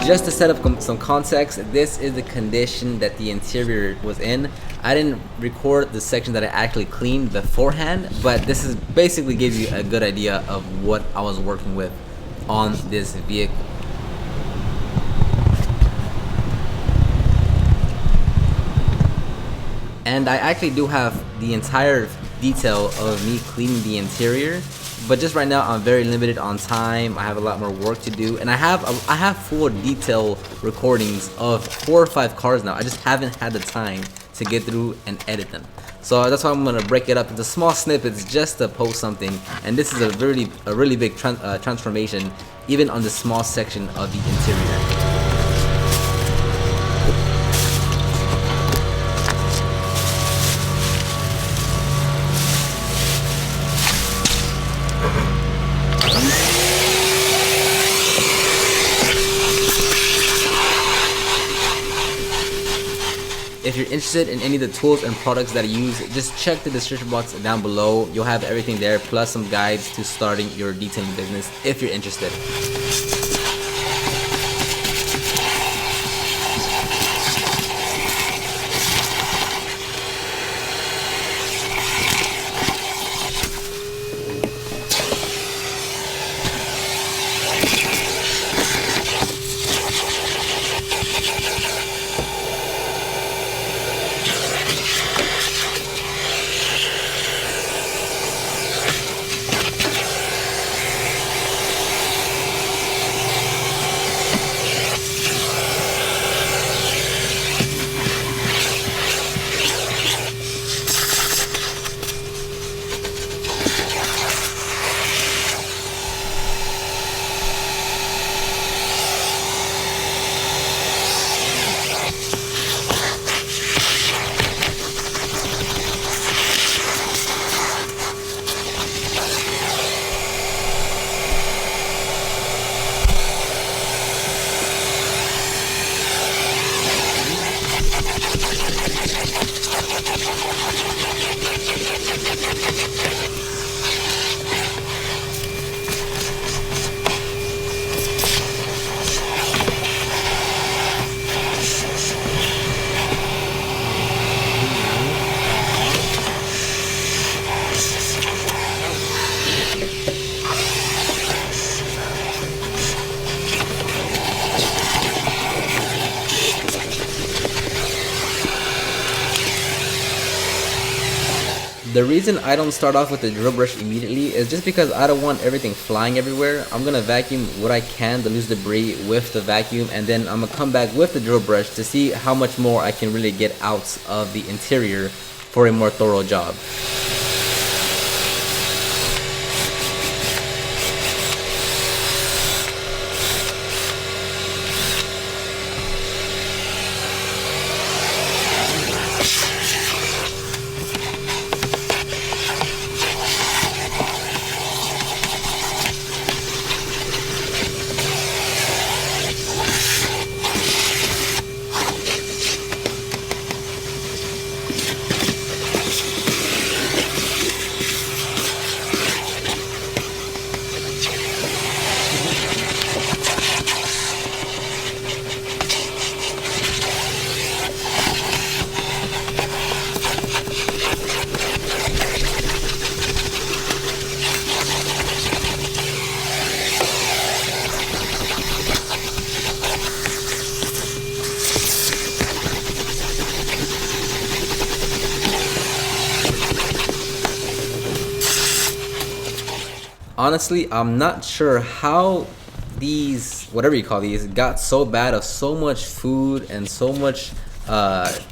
just to set up some context, this is the condition that the interior was in. I didn't record the section that I actually cleaned beforehand, but this is basically gives you a good idea of what I was working with on this vehicle. And I actually do have the entire detail of me cleaning the interior, but just right now I'm very limited on time. I have a lot more work to do, and I have full detail recordings of 4 or 5 cars now. I just haven't had the time to get through and edit them. So that's why I'm gonna break it up into small snippets just to post something. And this is a really big transformation, even on the small section of the interior. If you're interested in any of the tools and products that I use, just check the description box down below. You'll have everything there, plus some guides to starting your detailing business if you're interested. The reason I don't start off with the drill brush immediately is just because I don't want everything flying everywhere. I'm gonna vacuum what I can to lose debris with the vacuum, and then I'm gonna come back with the drill brush to see how much more I can really get out of the interior for a more thorough job. Honestly, I'm not sure how these, whatever you call these, got so bad of so much food and so much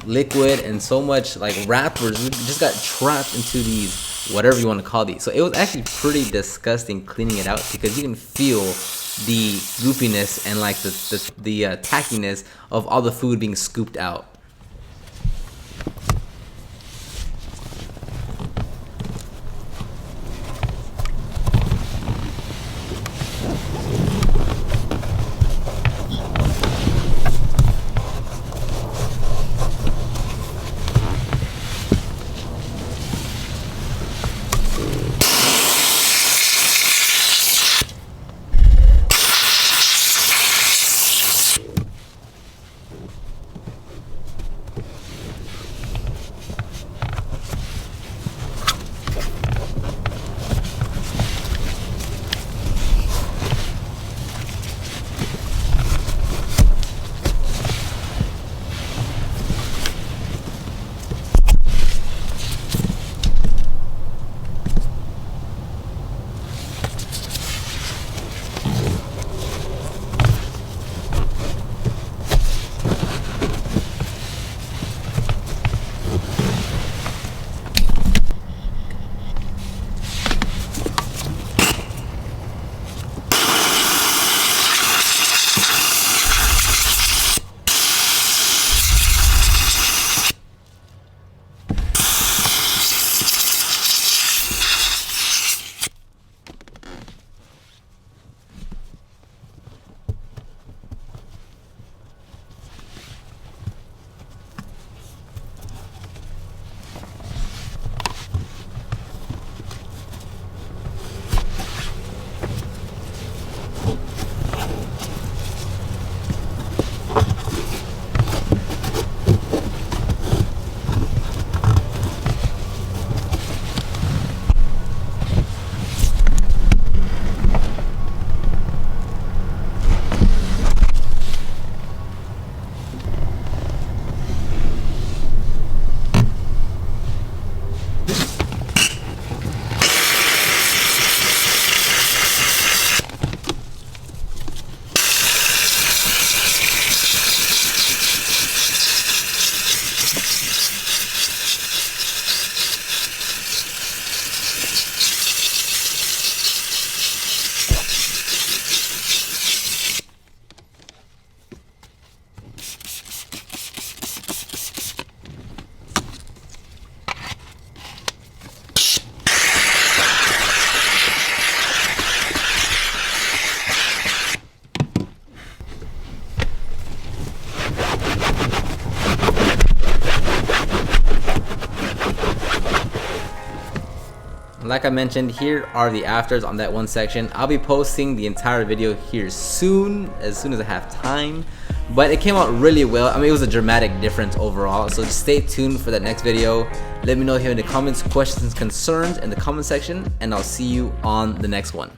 liquid and so much like wrappers. We just got trapped into these, whatever you want to call these. So it was actually pretty disgusting cleaning it out, because you can feel the goopiness and like the tackiness of all the food being scooped out. like I mentioned, here are the afters on that one section. I'll be posting the entire video here soon as I have time. But it came out really well. I mean, it was a dramatic difference overall. So just stay tuned for that next video. Let me know if you have any comments, questions, concerns in the comment section, and I'll see you on the next one.